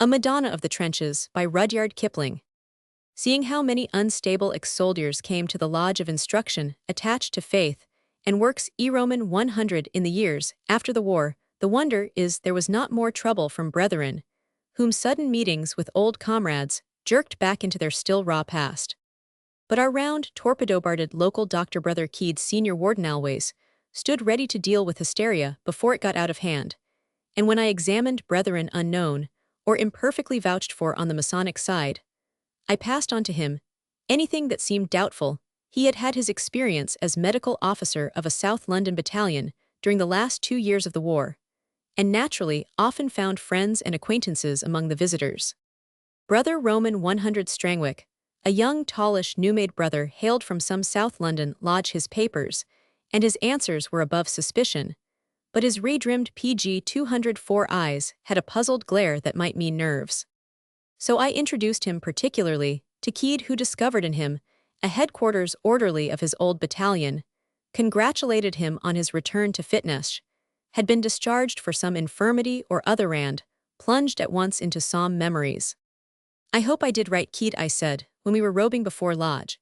A Madonna of the Trenches by Rudyard Kipling. Seeing how many unstable ex-soldiers came to the Lodge of Instruction attached to faith, and works Roman 100 in the years after the war, the wonder is there was not more trouble from brethren, whom sudden meetings with old comrades jerked back into their still raw past. But our round, torpedo-barded local Dr. Brother Keed's senior warden always stood ready to deal with hysteria before it got out of hand, and when I examined brethren unknown, or imperfectly vouched for on the Masonic side, I passed on to him anything that seemed doubtful. He had had his experience as medical officer of a South London battalion during the last 2 years of the war, and naturally often found friends and acquaintances among the visitors. Brother Roman 100 Strangwick, a young, tallish, new-made brother, hailed from some South London lodge. His papers and his answers were above suspicion, but his redrimmed PG 204 eyes had a puzzled glare that might mean nerves. So I introduced him particularly to Keed, who discovered in him a headquarters orderly of his old battalion, congratulated him on his return to fitness, had been discharged for some infirmity or other, and plunged at once into solemn memories. "I hope I did right, Keed," I said, when we were robing before lodge.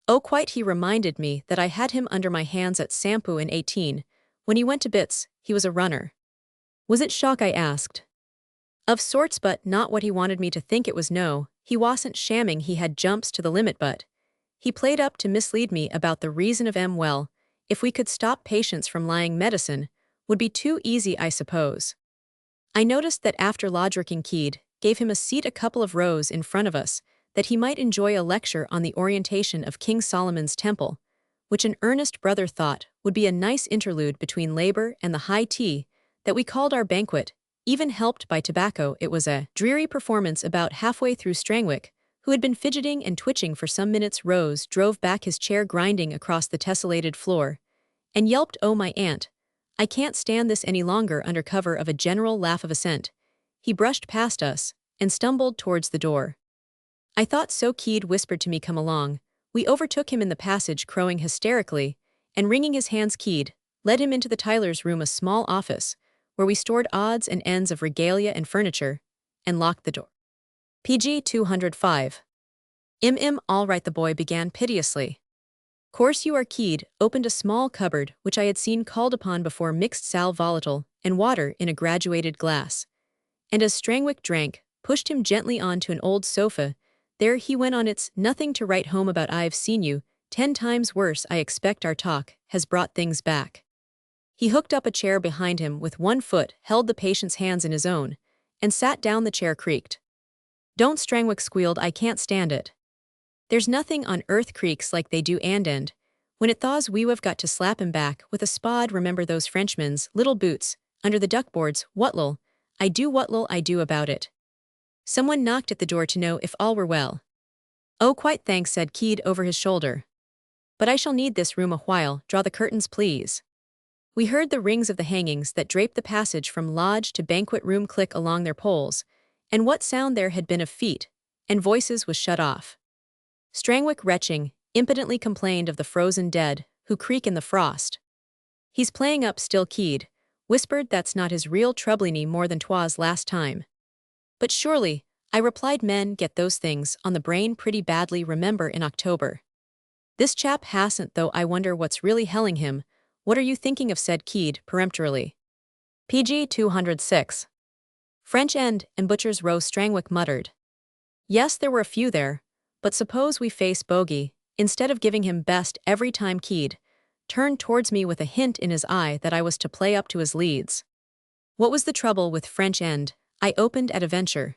"Oh, quite," he reminded me that I had him under my hands at Sampo in 18. When he went to bits, he was a runner. "Was it shock?" I asked. "Of sorts, but not what he wanted me to think it was. No, he wasn't shamming. He had jumps to the limit, but he played up to mislead me about the reason of well, if we could stop patients from lying, medicine would be too easy, I suppose." I noticed that after lodge-working, Keed gave him a seat a couple of rows in front of us, that he might enjoy a lecture on the orientation of King Solomon's temple, which an earnest brother thought would be a nice interlude between labor and the high tea that we called our banquet, even helped by tobacco. It was a dreary performance. About halfway through, Strangwick, who had been fidgeting and twitching for some minutes, rose, drove back his chair grinding across the tessellated floor, and yelped, "Oh, my aunt, I can't stand this any longer." Under cover of a general laugh of assent, he brushed past us and stumbled towards the door. "I thought so," Keed whispered to me. "Come along." We overtook him in the passage, crowing hysterically, and wringing his hands. Keed led him into the Tyler's room, a small office, where we stored odds and ends of regalia and furniture, and locked the door. PG 205. All right," the boy began piteously. "Course you are." Keed opened a small cupboard which I had seen called upon before, mixed sal volatile and water in a graduated glass, and as Strangwick drank, pushed him gently onto an old sofa. "There," he went on, "it's nothing to write home about. I've seen you 10 times worse. I expect our talk has brought things back." He hooked up a chair behind him with one foot, held the patient's hands in his own, and sat down. The chair creaked. "Don't," Strangwick squealed. "I can't stand it. There's nothing on earth creaks like they do, and when it thaws we've got to slap him back with a spade. Remember those Frenchmen's little boots under the duckboards? What'll I do about it?" Someone knocked at the door to know if all were well. "Oh, quite, thanks," said Keed over his shoulder. "But I shall need this room a while. Draw the curtains, please." We heard the rings of the hangings that draped the passage from lodge to banquet room click along their poles, and what sound there had been of feet and voices was shut off. Strangwick, retching, impotently complained of the frozen dead who creak in the frost. "He's playing up still," Keed whispered. "That's not his real trouble any more than 'twas last time." "But surely," I replied, "men get those things on the brain pretty badly. Remember in October. This chap hasn't, though. I wonder what's really helling him." "What are you thinking of?" said Keed peremptorily. PG 206. "French and butcher's row," Strangwick muttered. "Yes, there were a few there, but suppose we face bogey instead of giving him best every time." Keed turned towards me with a hint in his eye that I was to play up to his leads. "What was the trouble with French and?" I opened at a venture.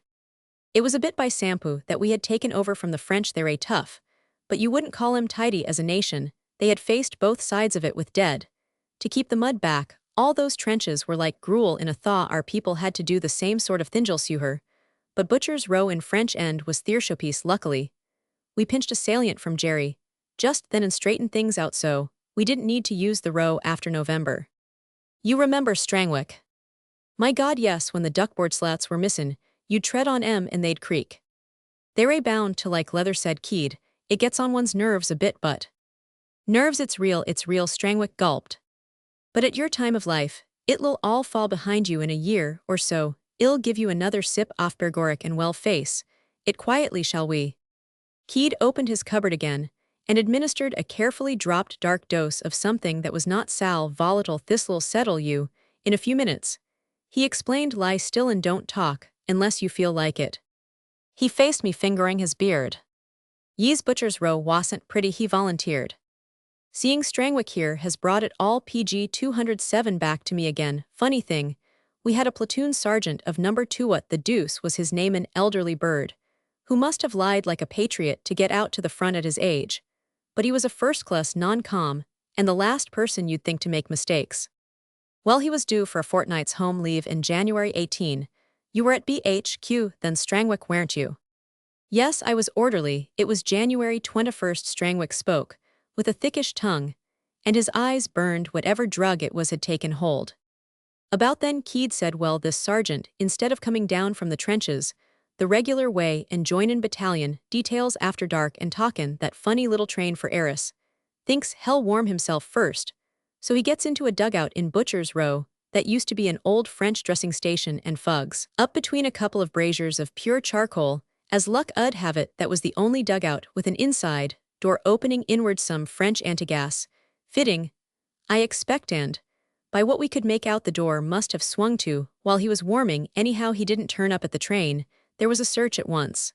"It was a bit by Sampo that we had taken over from the French. They're a tough, but you wouldn't call 'em tidy as a nation. They had faced both sides of it with dead to keep the mud back. All those trenches were like gruel in a thaw. Our people had to do the same sort of thingelsuher, but Butcher's Row in French End was Thiershowpiece. Luckily, we pinched a salient from Jerry just then and straightened things out, so we didn't need to use the row after November." "You remember, Strangwick?" "My God, yes. When the duckboard slats were missin', you'd tread on 'em and they'd creak. They're a bound to like leather," said Keed. "It gets on one's nerves a bit, but—" "Nerves, it's real," Strangwick gulped. "But at your time of life, it'll all fall behind you in a year or so. I'll give you another sip off Bergoric and well face. It quietly shall we. Keed opened his cupboard again, and administered a carefully dropped dark dose of something that was not sal volatile this'll settle you, in a few minutes. He explained lie still and don't talk, unless you feel like it. He faced me fingering his beard. Ye's butcher's row wasn't pretty, he volunteered. Seeing Strangwick here has brought it all PG 207 back to me again. Funny thing, we had a platoon sergeant of number 2 what the deuce was his name, an elderly bird, who must have lied like a patriot to get out to the front at his age. But he was a first-class non-com, and the last person you'd think to make mistakes. Well, he was due for a fortnight's home leave in January 18. You were at BHQ then, Strangwick, weren't you? Yes, I was orderly. It was January 21st. Strangwick spoke, with a thickish tongue, and his eyes burned. Whatever drug it was had taken hold. About then Keed said, well, this sergeant, instead of coming down from the trenches, the regular way and joinin' battalion, details after dark and talkin' that funny little train for Eris, thinks hell warm himself first, so he gets into a dugout in Butcher's Row that used to be an old French dressing station and fugs up between a couple of braziers of pure charcoal. As luck 'ud have it, that was the only dugout with an inside door opening inward, some French anti-gas fitting, I expect, and by what we could make out the door must have swung to while he was warming. Anyhow, he didn't turn up at the train. There was a search at once.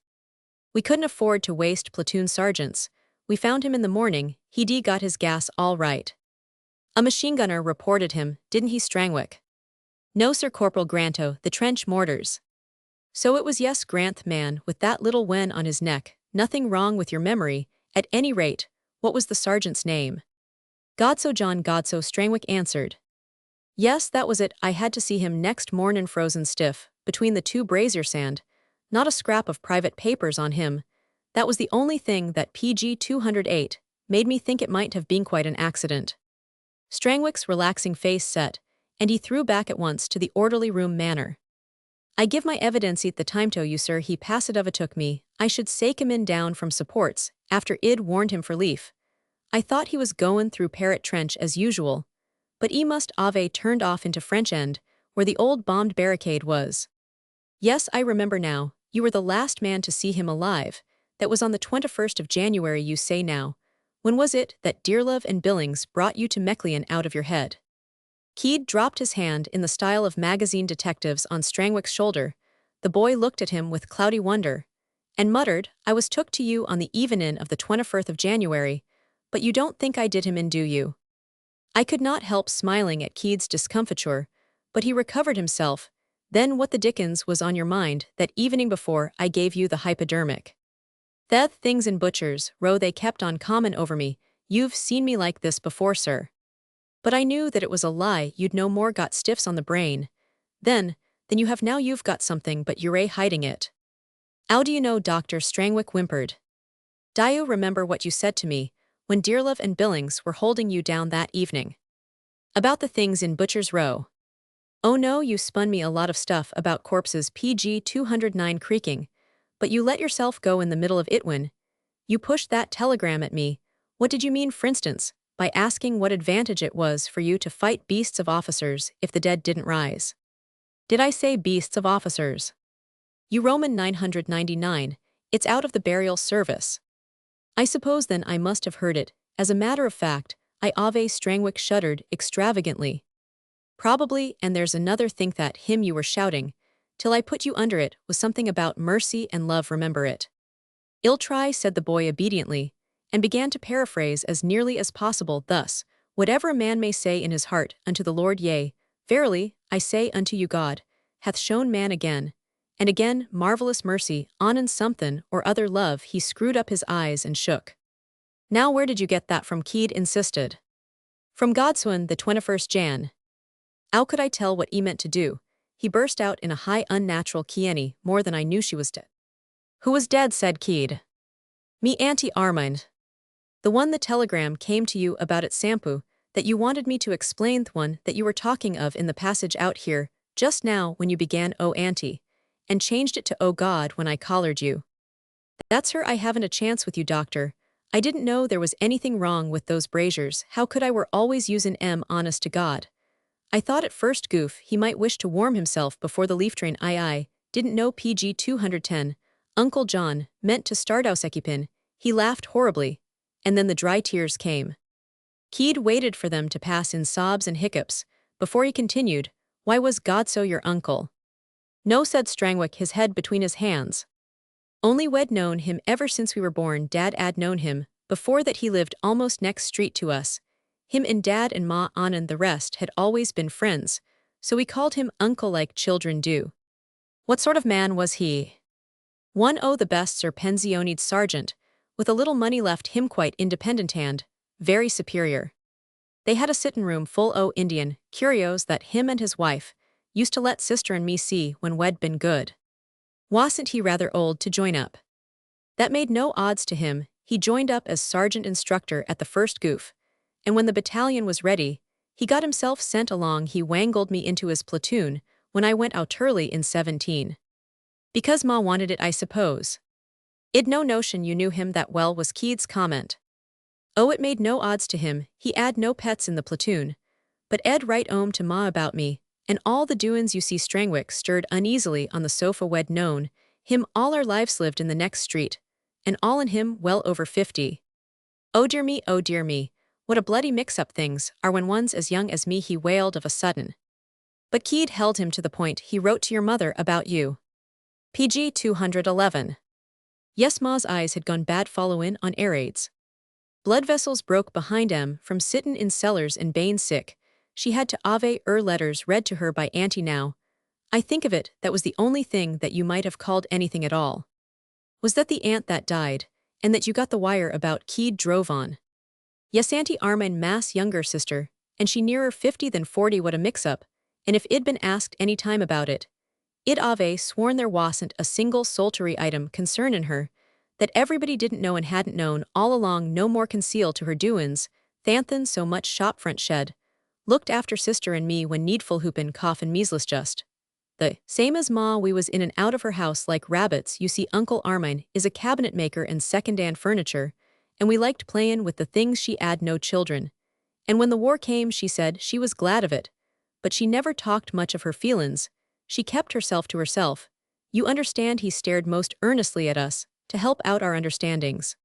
We couldn't afford to waste platoon sergeants. We found him in the morning. He'd got his gas all right. A machine gunner reported him, didn't he, Strangwick? No, Sir Corporal Granto, the trench mortars. So it was, yes, Granth, man, with that little wen on his neck. Nothing wrong with your memory. At any rate, what was the sergeant's name? Godso, John Godso, Strangwick answered. Yes, that was it. I had to see him next mornin', frozen stiff, between the two brazier sand. Not a scrap of private papers on him. That was the only thing that PG 208 made me think it might have been quite an accident. Strangwick's relaxing face set, and he threw back at once to the orderly room manner. I give my evidence at the time to you, sir. He passive took me. I should sake him in down from supports, after Id warned him for leaf. I thought he was goin' through Parrot Trench as usual, but he must ave turned off into French End, where the old bombed barricade was. Yes, I remember now. You were the last man to see him alive. That was on the 21st of January, you say now. When was it that Dearlove and Billings brought you to Mechlin out of your head? Keed dropped his hand in the style of magazine detectives on Strangwick's shoulder. The boy looked at him with cloudy wonder, and muttered, I was took to you on the evenin' of the 21st of January, but you don't think I did him in, do you? I could not help smiling at Keed's discomfiture, but he recovered himself. Then what the dickens was on your mind that evening before I gave you the hypodermic? The things in Butcher's Row they kept on common over me. You've seen me like this before, sir. But I knew that it was a lie. You'd no more got stiffs on the brain then than you have now. You've got something, but you're hiding it. How do you know? Dr. Strangwick whimpered. Do you remember what you said to me when Dearlove and Billings were holding you down that evening? About the things in Butcher's Row? Oh no, you spun me a lot of stuff about corpses, PG 209 creaking, but you let yourself go in the middle of it when you pushed that telegram at me. What did you mean, for instance, by asking what advantage it was for you to fight beasts of officers if the dead didn't rise? Did I say beasts of officers? You Roman 999, it's out of the burial service. I suppose then I must have heard it. As a matter of fact, I ave Strangwick shuddered extravagantly. Probably, and there's another think that hymn you were shouting, till I put you under it, was something about mercy and love, remember it? I'll try, said the boy obediently, and began to paraphrase as nearly as possible thus, whatever a man may say in his heart unto the Lord, yea, verily, I say unto you, God hath shown man again, and again, marvelous mercy, on and somethin' or other love. He screwed up his eyes and shook. Now where did you get that from? Keed insisted. From Godswin, the 21st Jan. How could I tell what he meant to do? He burst out in a high unnatural key. Any more than I knew she was dead. Who was dead? Said Keed. Me, Auntie Armand. The one the telegram came to you about at Sampu, that you wanted me to explain, the one that you were talking of in the passage out here, just now when you began, oh Auntie, and changed it to oh God when I collared you. That's her. I haven't a chance with you, doctor. I didn't know there was anything wrong with those braziers. How could I? Were always usin' honest to God. I thought at first goof he might wish to warm himself before the leaf train. I didn't know PG 210. Uncle John meant to start Ausekipin. He laughed horribly. And then the dry tears came. Keed waited for them to pass in sobs and hiccups, before he continued, "Why was God so your uncle?" "No," said Strangwick, his head between his hands. "Only we'd known him ever since we were born. Dad 'ad known him, before that he lived almost next street to us. Him and Dad and Ma Anand the rest had always been friends, so we called him uncle like children do." "What sort of man was he?" "One o' the best, Sir Pensioned sergeant, with a little money left him, quite independent and very superior. They had a sittin' room full o' Indian curios that him and his wife used to let sister and me see when we'd been good. Wasn't he rather old to join up? That made no odds to him. He joined up as sergeant instructor at the first goof, and when the battalion was ready, he got himself sent along. He wangled me into his platoon when I went out early in 17. Because Ma wanted it, I suppose." "I'd no notion you knew him that well," was Keed's comment. "Oh, it made no odds to him. He 'ad no pets in the platoon, but Ed write 'ome to Ma about me, and all the doin's." You see, Strangwick stirred uneasily on the sofa. "We'd known him all our lives, lived in the next street, and all in him well over 50. Oh dear me, what a bloody mix-up things are when one's as young as me," he wailed of a sudden. But Keed held him to the point. "He wrote to your mother about you." PG 211. Yes, Ma's eyes had gone bad followin' on air raids. Blood vessels broke behind em from sittin' in cellars and bane sick. She had to ave letters read to her by Auntie. Now I think of it, that was the only thing that you might have called anything at all. Was that the aunt that died, and that you got the wire about?" Keed drove on. "Yes, Auntie Armine, Ma's younger sister, and she nearer 50 than 40. What a mix-up, and if I'd been asked any time about it, I'd ave sworn there wasn't a single solitary item concernin' her that everybody didn't know and hadn't known all along. No more conceal to her doin's than so much shopfront shed. Looked after sister and me when needful, whoopin' cough and measles, just the same as Ma. We was in and out of her house like rabbits. You see, Uncle Armine is a cabinet maker and second-hand furniture, and we liked playin' with the things. She 'ad no children, and when the war came she said she was glad of it, but she never talked much of her feelin's. She kept herself to herself. You understand." He stared most earnestly at us, to help out our understandings.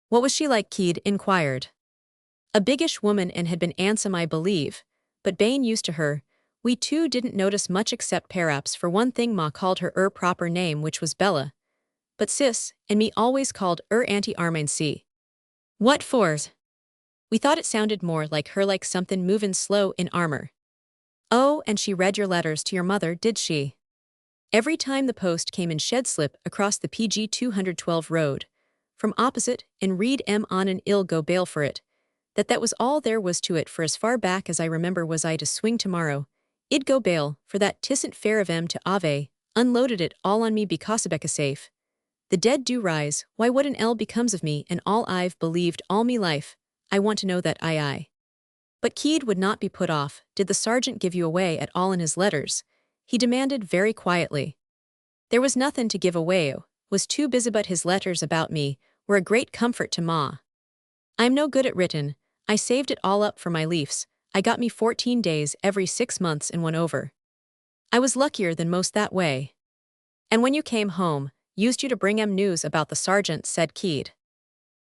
"What was she like?" Keed inquired. "A biggish woman, and had been 'andsome, I believe, but bane used to her. We two didn't notice much, except perhaps for one thing, Ma called her proper name, which was Bella, but Sis and me always called Auntie Armine. C. What for?" "We thought it sounded more like her, like somethin' movin' slow in armor." "Oh, and she read your letters to your mother, did she?" Every time the post came in, shed slip across the PG 212 road from opposite and read on an ill go bail for it. That was all there was to it. For as far back as I remember, was I to swing tomorrow, I'd go bail for that. Tisn't fair of em to ave unloaded it all on me because Becca safe. The dead do rise. Why, what an L becomes of me and all I've believed all me life? I want to know that. I. But Keed would not be put off. "Did the sergeant give you away at all in his letters?" he demanded very quietly. "There was nothin' to give away. Was too busy, but his letters about me were a great comfort to Ma. I'm no good at written. I saved it all up for my leafs. I got me 14 days every 6 months and one over. I was luckier than most that way." "And when you came home, used you to bring em news about the sergeant?" said Keed.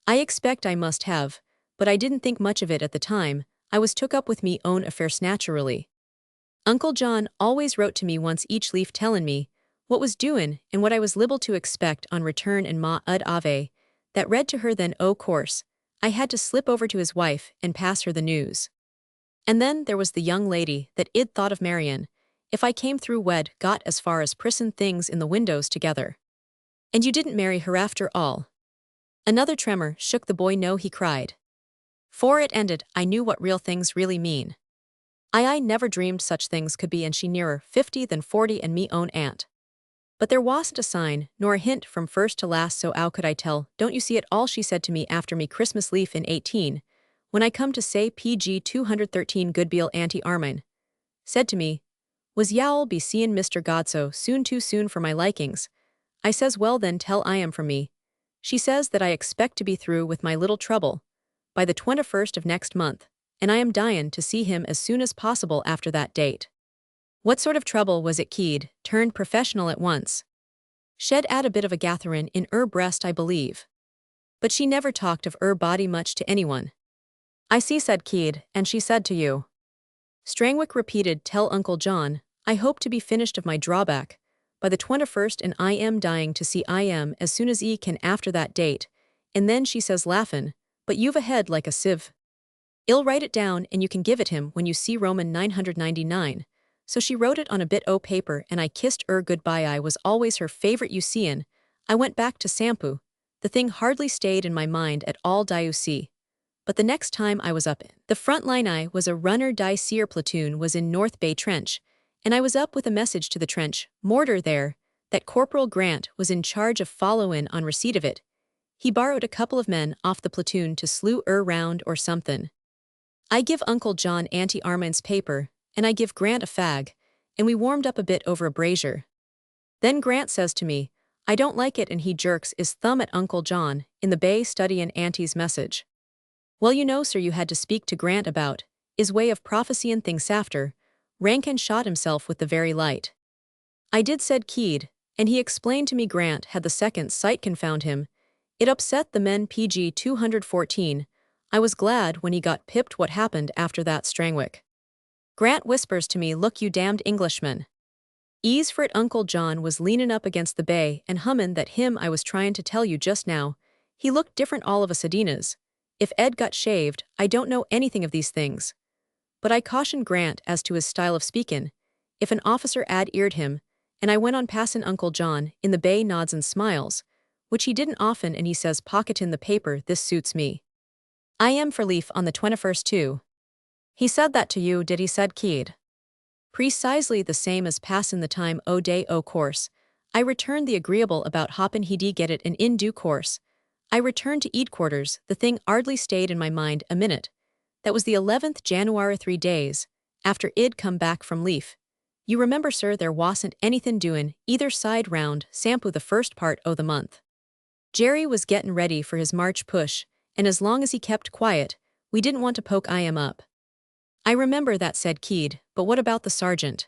"I expect I must have, but I didn't think much of it at the time. I was took up with me own affairs naturally. Uncle John always wrote to me once each leaf tellin' me what was doin' and what I was liable to expect on return, and Ma ud ave that read to her. Then course, I had to slip over to his wife and pass her the news. And then there was the young lady that I'd thought of marryin', if I came through. We'd got as far as prissin' things in the windows together." "And you didn't marry her after all?" Another tremor shook the boy. "No," he cried. "For it ended, I knew what real things really mean. I never dreamed such things could be, and she nearer 50 than 40 and me own aunt. But there wasn't a sign, nor a hint from first to last, so 'ow could I tell? Don't you see it all?" she said to me after me Christmas leaf in 18, when I come to say PG 213 Goodbeal. Auntie Armine said to me, "Was y'all be seein' Mr. Godso soon? Too soon for my likings?" I says, "Well then, tell I am from me." She says that I expect to be through with my little trouble by the 21st of next month, and I am dyin' to see him as soon as possible after that date. What sort of trouble was it keyed, turned professional at once? Shed 'ad a bit of a gatherin' in 'er breast I believe. But she never talked of 'er body much to anyone. I see said Keed, and she said to you. Strangwick repeated tell Uncle John, I hope to be finished of my drawback, by the 21st and I am dying to see I am as soon as 'e can after that date, and then she says laughin', but you've a head like a sieve. I'll write it down and you can give it him when you see Roman 999. So she wrote it on a bit o' paper and I kissed 'er goodbye. I was always her favorite you seein'. I went back to Sampu. The thing hardly stayed in my mind at all you see. But the next time I was up in the front line I was a runner seer platoon was in North Bay Trench, and I was up with a message to the trench mortar there, that Corporal Grant was in charge of followin' on receipt of it. He borrowed a couple of men off the platoon to slew round or somethin'. I give Uncle John Auntie Armand's paper, and I give Grant a fag, and we warmed up a bit over a brazier. Then Grant says to me, I don't like it, and he jerks his thumb at Uncle John, in the bay studyin' Auntie's message. Well, you know, sir, you had to speak to Grant about his way of prophecyin' things after. Rankin shot himself with the very light. I did said Keed, and he explained to me Grant had the second sight confound him. It upset the men PG 214. I was glad when he got pipped what happened after that Strangwick. Grant whispers to me, look you damned Englishman. Ease for it, Uncle John was leanin' up against the bay and hummin' that hymn I was tryin' to tell you just now. He looked different all of a suddinas. If Ed got shaved, I don't know anything of these things. But I cautioned Grant as to his style of speakin'. If an officer eared him, and I went on passin' Uncle John, in the bay nods and smiles, which he didn't often, and he says pocketin' the paper, this suits me. I am for leaf on the 21st too. He said that to you, did he? Said Keed. Precisely the same as passin' the time o' day o' course. I returned the agreeable about hoppin' he did get it, and in due course. I returned to eat quarters, the thing ardly stayed in my mind a minute. That was the 11th January, 3 days, after id come back from leaf. You remember, sir, there wasn't anythin' doin' either side round Sampu the first part o' the month. Jerry was gettin' ready for his March push, and as long as he kept quiet, we didn't want to poke I am up. I remember that, said Keed, but what about the sergeant?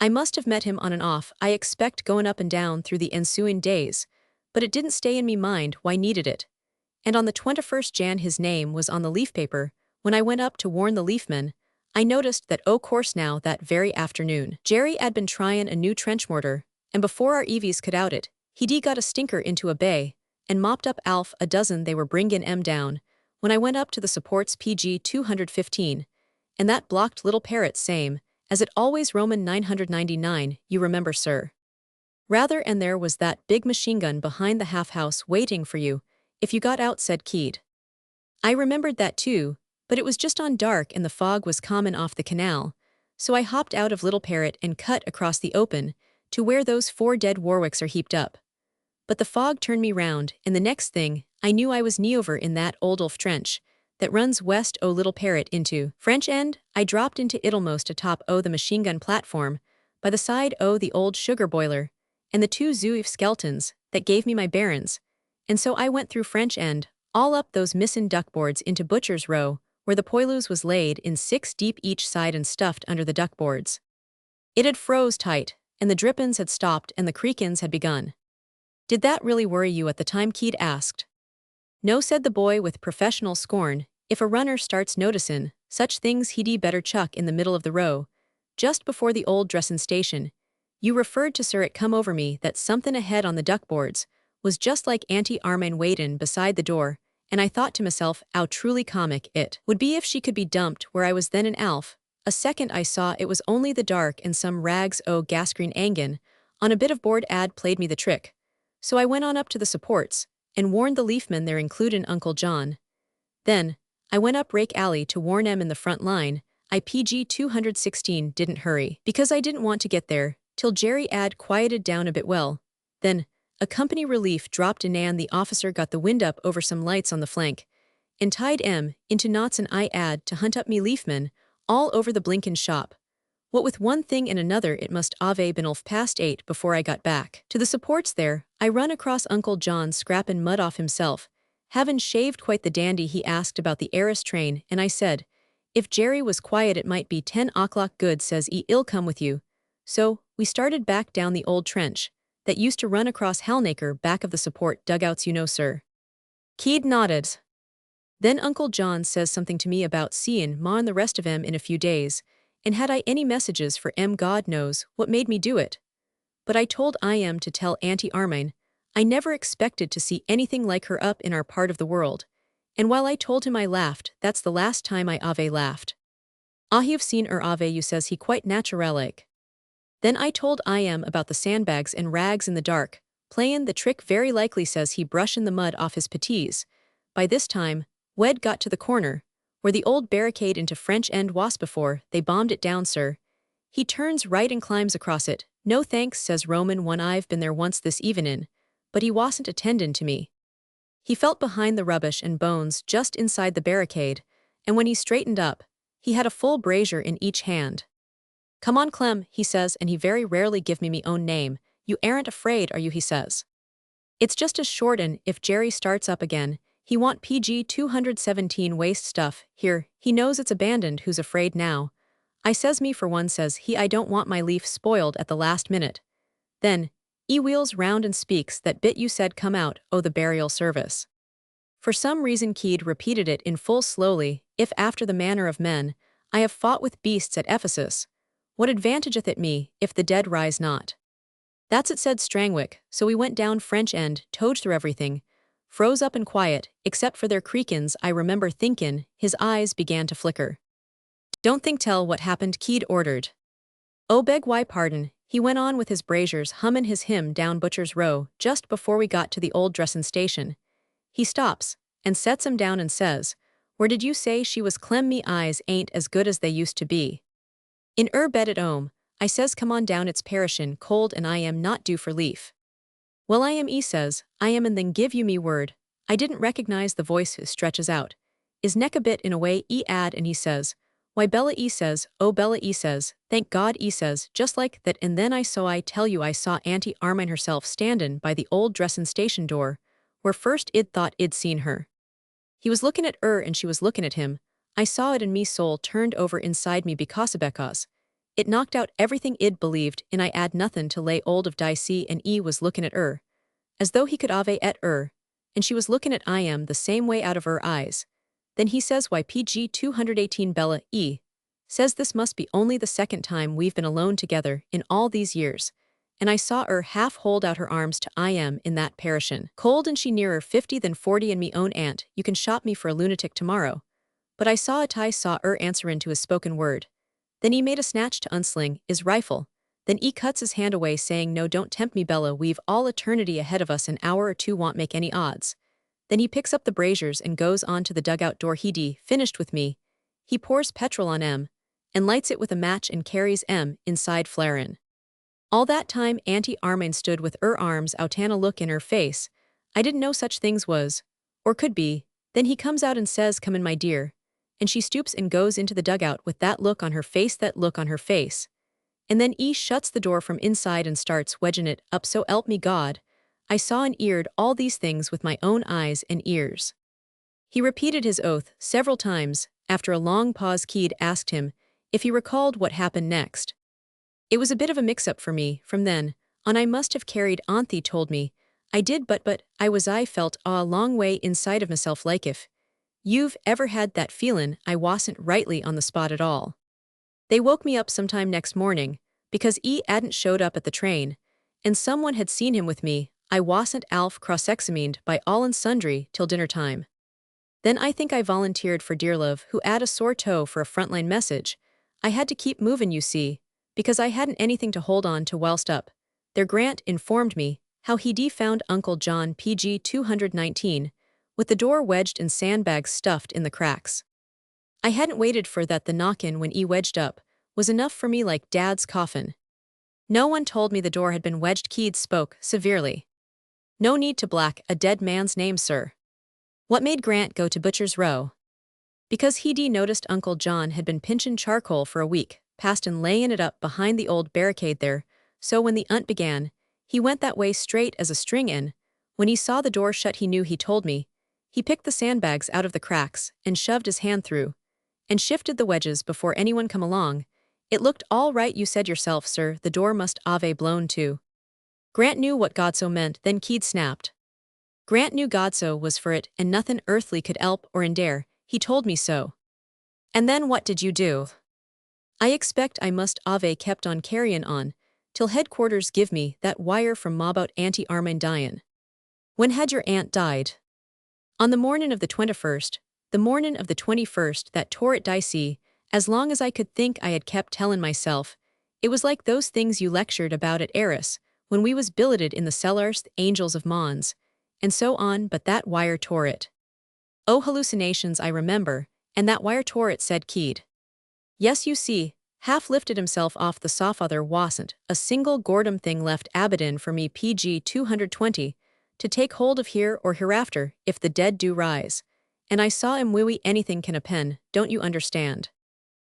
I must have met him on and off, I expect, goin' up and down through the ensuing days, but it didn't stay in me mind why needed it. And on the 21st Jan his name was on the leaf paper. When I went up to warn the leafmen, I noticed that o' course now that very afternoon, Jerry had been tryin' a new trench mortar, and before our EVs could out it, he'd got a stinker into a bay, and mopped up Alf a dozen they were bringin' down, when I went up to the supports PG 215, and that blocked little parrot same, as it always Roman 999, you remember, sir. Rather, and there was that big machine gun behind the half-house waiting for you, if you got out, said Keed. I remembered that too, but it was just on dark and the fog was common off the canal, so I hopped out of Little Parrot and cut across the open, to where those 4 dead Warwicks are heaped up. But the fog turned me round, and the next thing, I knew I was over in that old Ulf trench, that runs west o' Little Parrot into French End. I dropped into Ittlemost atop o' the machine gun platform, by the side o' the old sugar boiler, and the 2 Zouif skeletons, that gave me my bearin's, and so I went through French End, all up those missin' duckboards into Butcher's Row, where the poilus was laid in 6 deep each side and stuffed under the duckboards. It had froze tight, and the drippin's had stopped and the creakin's had begun. Did that really worry you at the time? Keed asked. No, said the boy with professional scorn, if a runner starts noticin' such things he'd better chuck in the middle of the row, just before the old dressin' station. You referred to, sir, it come over me that somethin' ahead on the duckboards was just like Auntie Armine waitin' beside the door, and I thought to myself how truly comic it would be if she could be dumped where I was then in Alf. A second I saw it was only the dark and some rags o' gasgreen angin on a bit of board played me the trick. So I went on up to the supports, and warned the leafmen there, includin' Uncle John. Then, I went up Rake Alley to warn em in the front line. I PG 216 didn't hurry, because I didn't want to get there till Jerry quieted down a bit. Well, then, a company relief dropped in and the officer got the wind up over some lights on the flank, and tied into knots, and I to hunt up me leafmen all over the blinkin' shop. What with one thing and another, it must have been 8:30 before I got back to the supports there. I run across Uncle John scrappin' mud off himself, havin' shaved quite the dandy. He asked about the Eris train, and I said, If Jerry was quiet it might be 10 o'clock good says I'll come with you. So, we started back down the old trench that used to run across Halnaker back of the support dugouts sir. Keed nodded. Then Uncle John says something to me about seein' Ma and the rest of 'em in a few days, and had I any messages for 'em God knows what made me do it. But I told to tell Auntie Armine, I never expected to see anything like her up in our part of the world, and while I told him I laughed, that's the last time I ave laughed. You've seen ave you says he quite naturalic. Then I told about the sandbags and rags in the dark, playin' the trick very likely says he brushin' the mud off his puttees. By this time, Wed got to the corner, where the old barricade into French End was before they bombed it down sir. He turns right and climbs across it. No thanks says Roman one I've been there once this evenin', but he wasn't attendin' to me. He felt behind the rubbish and bones just inside the barricade, and when he straightened up, he had a full brazier in each hand. Come on Clem, he says, and he very rarely give me own name. You aren't afraid, are you, he says. It's just as shorten if Jerry starts up again. He want PG 217 waste stuff, here, he knows it's abandoned who's afraid now. I says me for one says he I don't want my leaf spoiled at the last minute. Then, wheels round and speaks that bit you said come out, oh the burial service. For some reason Keed repeated it in full slowly, if after the manner of men, I have fought with beasts at Ephesus. What advantageth it me, if the dead rise not? That's it said Strangwick, so we went down French End, towed through everything, froze up and quiet, except for their creakin's I remember thinkin', his eyes began to flicker. Don't think tell what happened Keed ordered. Oh beg why pardon, he went on with his braziers hummin' his hymn down Butcher's Row just before we got to the old dressin' station. He stops, and sets him down and says, where did you say she was Clem me eyes ain't as good as they used to be. In bed at 'ome, I says come on down it's perishin' cold and I am not due for leaf. Well says, I am and then give you me word, I didn't recognize the voice stretches out. Is neck a bit in a way add and he says, why Bella says, oh Bella says, thank God says, just like that and then I tell you I saw Auntie Armine herself standin' by the old dressin' station door, where first id thought id seen her. He was lookin' at and she was lookin' at him, I saw it and me soul turned over inside me because it knocked out everything id believed and I add nothin' to lay old of Dicey and was lookin' at as though he could ave at and she was lookin' at the same way out of eyes. Then he says why PG 218 Bella says this must be only the second time we've been alone together in all these years, and I saw half hold out her arms to in that perishin' cold and she nearer 50 than 40 and me own aunt, you can shop me for a lunatic tomorrow. But I saw answerin' to his spoken word. Then he made a snatch to unsling his rifle. Then cuts his hand away saying no don't tempt me Bella we've all eternity ahead of us an hour or two won't make any odds. Then he picks up the braziers and goes on to the dugout door finished with me. He pours petrol on and lights it with a match and carries inside flarin'. All that time Auntie Armine stood with arms out and a look in her face. I didn't know such things was, or could be. Then he comes out and says come in my dear. And she stoops and goes into the dugout with that look on her face. And then shuts the door from inside and starts wedging it up so help me God. I saw and eared all these things with my own eyes and ears. He repeated his oath several times. After a long pause Keed asked him if he recalled what happened next. It was a bit of a mix-up for me from then on I must have carried Auntie told me. I did but I felt a long way inside of myself like if you've ever had that feelin' I wasn't rightly on the spot at all. They woke me up sometime next morning because hadn't showed up at the train and someone had seen him with me. I wasn't Alf cross-examined by all and sundry till dinner time. Then I think I volunteered for Dearlove who 'ad a sore toe for a frontline message. I had to keep movin' you see, because I hadn't anything to hold on to whilst up. Their Grant informed me how he'd found Uncle John PG 219, with the door wedged and sandbags stuffed in the cracks. I hadn't waited for that the knock-in when wedged up was enough for me like Dad's coffin. No one told me the door had been wedged Keed spoke severely. No need to black a dead man's name sir. What made Grant go to Butcher's Row? Because he'd noticed Uncle John had been pinchin' charcoal for a week, past and layin' it up behind the old barricade there, so when the unt began, he went that way straight as a string in. When he saw the door shut he knew he told me. He picked the sandbags out of the cracks and shoved his hand through. and shifted the wedges before anyone come along. It looked all right, you said yourself, sir, the door must ave blown to. Grant knew what Godso meant, then Keed snapped. Grant knew Godso was for it, and nothin' earthly could help or endare, he told me so. And then what did you do? I expect I must ave kept on carryin' on, till headquarters give me that wire from Ma about Auntie Armine dyin'. When had your aunt died? On the mornin' of the 21st, the mornin' of the 21st that tore it dicey, as long as I could think I had kept tellin' myself. It was like those things you lectured about at Eris, when we was billeted in the cellars, the angels of Mons, and so on, but that wire tore it. Oh, hallucinations, I remember, and that wire tore it, said Keed. Yes, you see, half lifted himself off the sofa, there wasn't a single gordom thing left Abaddon for me PG 220, to take hold of here or hereafter, if the dead do rise. And I saw him wee anything can a pen, don't you understand?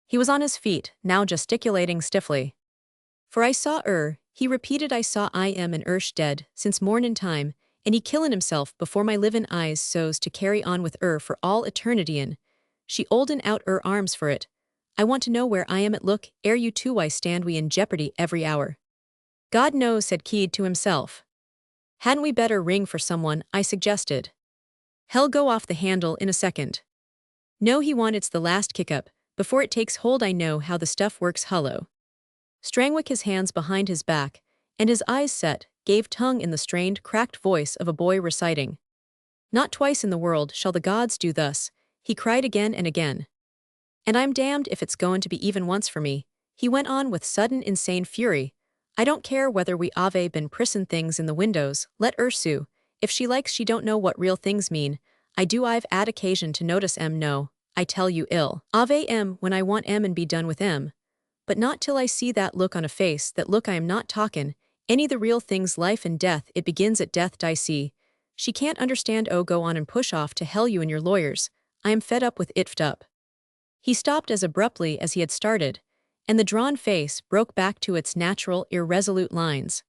He was on his feet, now gesticulating stiffly. For I saw he repeated, I saw I am an dead, since mornin' time, and he killin' himself before my livin' eyes so's to carry on with for all eternity in. She olden out arms for it. I want to know where I am at look, ere you two I stand we in jeopardy every hour. God knows, said Keed to himself. Hadn't we better ring for someone, I suggested. Hell go off the handle in a second. No, he want it's the last kick up, before it takes hold. I know how the stuff works. Hullo. Strangwick, his hands behind his back, and his eyes set, gave tongue in the strained, cracked voice of a boy reciting. Not twice in the world shall the gods do thus, he cried again and again. And I'm damned if it's goin' to be even once for me, he went on with sudden insane fury. I don't care whether we ave been prissin' things in the windows, let sue. If she likes, she don't know what real things mean. I do, I've 'ad occasion to notice no, I tell you ill. Ave when I want and be done with but not till I see that look on a face, that look I am not talkin', any the real things, life and death, it begins at death, see. She can't understand. Oh, go on and push off to hell, you and your lawyers, I am fed up with it, fed up. He stopped as abruptly as he had started, and the drawn face broke back to its natural, irresolute lines.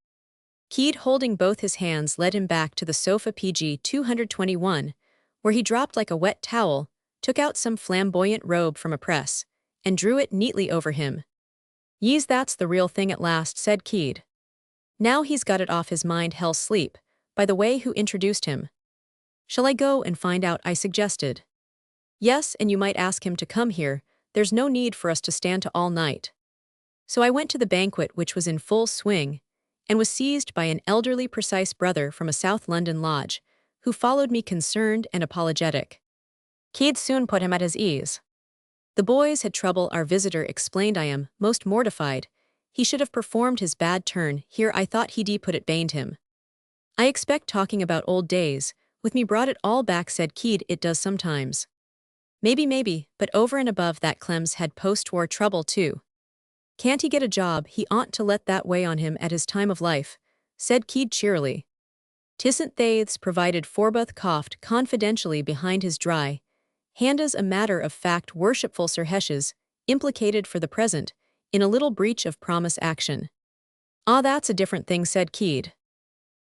Keed, holding both his hands, led him back to the sofa PG 221, where he dropped like a wet towel, took out some flamboyant robe from a press, and drew it neatly over him. Yees, that's the real thing at last, said Keed. Now he's got it off his mind. Hell sleep, by the way, who introduced him? Shall I go and find out, I suggested. Yes, and you might ask him to come here, there's no need for us to stand to all night. So I went to the banquet, which was in full swing, and was seized by an elderly precise brother from a South London lodge, who followed me concerned and apologetic. Keed soon put him at his ease. The boys had trouble, our visitor explained. I am most mortified. He should have performed his bad turn here. I thought he'd put it baned him. I expect talking about old days, with me brought it all back, said Keed. It does sometimes. Maybe, but over and above that Clem's had post-war trouble too. Can't he get a job? He oughtn't to let that weigh on him at his time of life, said Keed cheerily. Tisn't thaithes provided. Forbuth coughed confidentially behind his dry handas. A matter of fact, worshipful Sir Heshes, implicated for the present, in a little breach of promise action. Ah, that's a different thing, said Keed.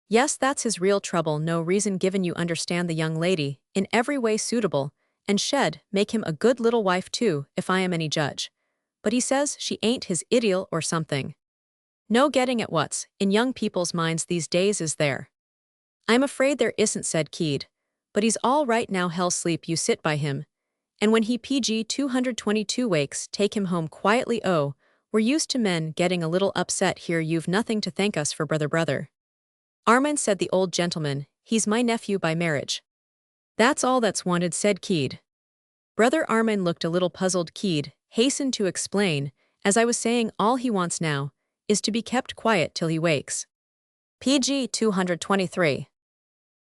Yes, that's his real trouble. No reason given, you understand, the young lady, in every way suitable, and make him a good little wife too, if I am any judge. But he says she ain't his ideal or something. No getting at what's in young people's minds these days, is there? I'm afraid there isn't, said Keed. But he's all right now. Hell sleep, you sit by him. And when he PG 222 wakes, take him home quietly. Oh, we're used to men getting a little upset here. You've nothing to thank us for, brother. Armand, said the old gentleman, he's my nephew by marriage. That's all that's wanted, said Keed. Brother Armand looked a little puzzled. Keed hastened to explain, as I was saying, all he wants now is to be kept quiet till he wakes. PG 223.